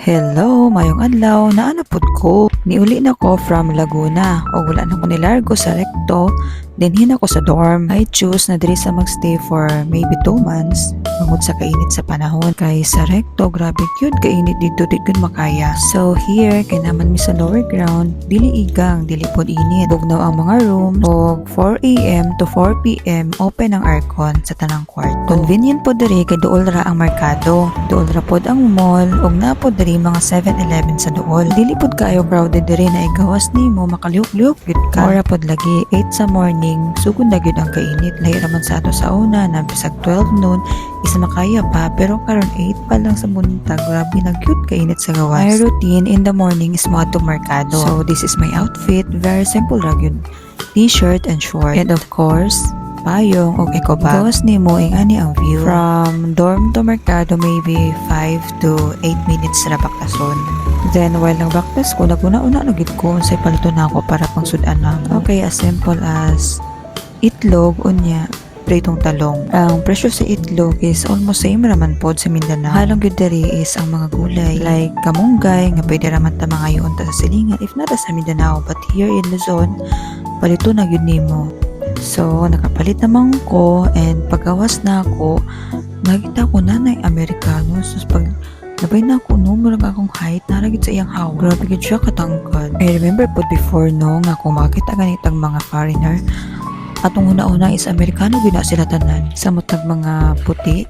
Hello, mayong adlaw na ano pud ko. Niuli na ko from Laguna o wala na ko nilargo sa Recto. Dinhin ako sa dorm. I choose na diri sa magstay for maybe 2 months. Bangod sa kainit sa panahon. Kay sa Recto, grabe cute kainit dito gud makaya. So here, kay naman mi sa lower ground, dili igang, dili pod init. Bugnaw ang mga room o 4 AM to 4 PM open ang aircon sa tanang kwarto. Convenient pod diri kay duol ra ang merkado. Duol ra pod ang mall ug na pod diri mga 7-Eleven sa duol. Dili pod kaayo crowded diri na igawas nimo makalihok-lihok gud ka. Ora pod lagi 8 sa morning, sugod na gyud ang kainit. Lahi raman sa ato sa una na bisag 12 noon isa makaya pa, pero karon 8 pa lang sa buntag. Grabe na cute kainit sa gawas. My routine in the morning is mo to merkado. So this is my outfit, very simple ra gyud. T-shirt and short. And of course, payong o eco bag. Gawas nimo ing ani ang view. From dorm to merkado maybe 5 to 8 minutes ra baktason. Then while nang baktas ko, naguna-una na gid ko say palito na ako para pang sudan na. Okay, as simple as itlog unya pritong talong. Ang presyo sa itlog is almost same raman pod sa Mindanao. Halong gyud diri is ang mga gulay like kamunggay nga pwede raman ta mga yun ta sa silingan if not sa Mindanao, but here in Luzon palito na gyud nimo. So nakapalit naman ko and paggawas na ako nakita ko nanay Amerikano. So pag nabay na ako no, murag akong height, naragit sa iyang hawak. Grabe gid siya katangkad. I remember po before no, nga kung makita ganitang mga foreigner, atong una-una is Amerikano gina sila tanan. Samot nag mga puti,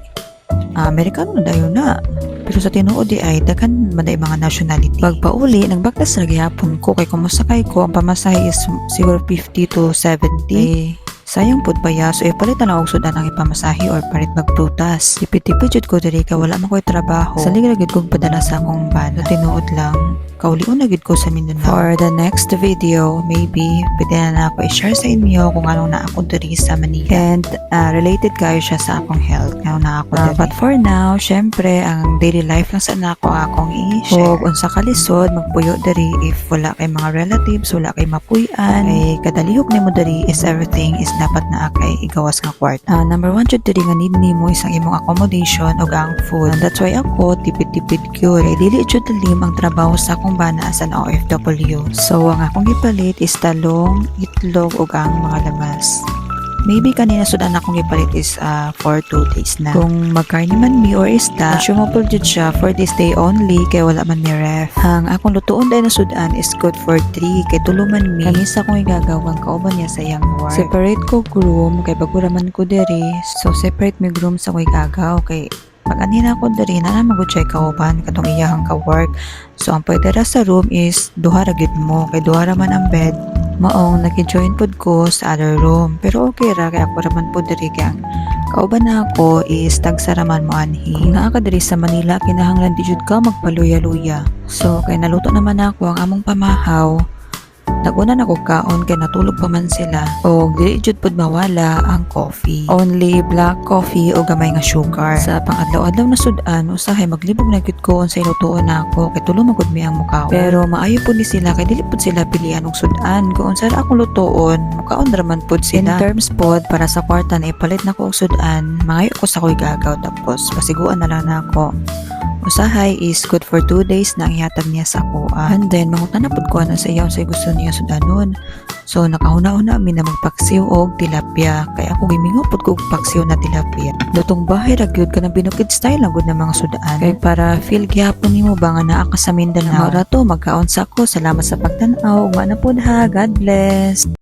Amerikano na dayon na. Pero sa tinuod di ay, daghan man day mga nationality. Pagpauli, nagbaktas ra gihapon ko, kay kumusakay ko, ang pamasahe is siguro 50 to 70. Sayang pud baya, so ipalitan na og sudan ang ipamasahe or palit magprutas. Tipid-tipid jud ko diri kay wala man ko'y trabaho. Sa ligra gid kog padala sa akong bana. Tinuod lang, kaulion na gid ko sa Mindanao. For the next video, maybe pwede na ako i-share sa inyo kung anong na ako diri sa Manila. And related kayo siya sa akong health. Ngayon na ako diri. But for now, syempre, ang daily life lang sa nako akong i-share. Kung unsa ka lisod, magpuyo diri if wala kay mga relatives, wala kay mapuy-an, ay kadalihok nimo diri is everything is dapat na akay igawas nga kwarto. Number 1 jud diri nga need nimo isang imong accommodation ug ang food. And that's why ako tipid-tipid gyud. Kay dili jud lim ang trabaho sa akong bana as an OFW. So ang akong gipalit is talong, itlog ug ang mga lamas. Maybe kanina sudan akong ipalit is for 2 days na. Kung magkarni man mi or isda, consumable jud siya for this day only kay wala man ni ref. Ang akong lutuon dahil na sudan is good for 3 kay tulo man mi. Kanisa akong igagawang kauban niya sa iyang work. Separate ko groom kay bago raman ko diri. So separate mi groom sa akong igagaw kay pag anina ko diri na naman ko check kauban katong iyahang ka work. So ang pwede ra sa room is duha ra gid mo kay duha ra man ang bed. Maong naki-join pod ko sa other room. Pero okay ra kay ako raman pod diri kay ang kauban na ako is tagsaraman mo anhi. Kung naa ka diri sa Manila kinahanglan di jud ka magpaluya-luya. So kay naluto naman ako ang among pamahaw. Naguna na kog kaon kay natulog pa man sila. O dili jud pod mawala ang coffee. Only black coffee o gamay nga sugar. Sa pang-adlaw-adlaw na sudan usahay maglibog na gyud ko unsay lutuon nako kay tulo magud mi ang mukaon. Pero maayo pod ni sila kay dili pod sila pilian og sudan. Kung unsa ra akong lutuon, mukaon ra man pod sila. In terms pod para sa kwarta na ipalit na ko og sudan, mangayo ko sa ko'y gagaw tapos pasiguan na lang nako. Usahay is good for 2 days na ihatag niya sa kuha. And then, mangutan na po ko na sa iyo sa gusto niya sudanon. So, nakahuna-una mi na magpaksiw og tilapia. Kaya ako gimingo po ko paksiw na tilapia. Lutong bahay ragyod ka na binukid style ang good na mga sudaan. Kaya para feel gyapon nimo ba nga naa ka sa Mindanao. Rato, magkaon sa ko. Salamat sa pagtanaw. Ugma na po ha. God bless.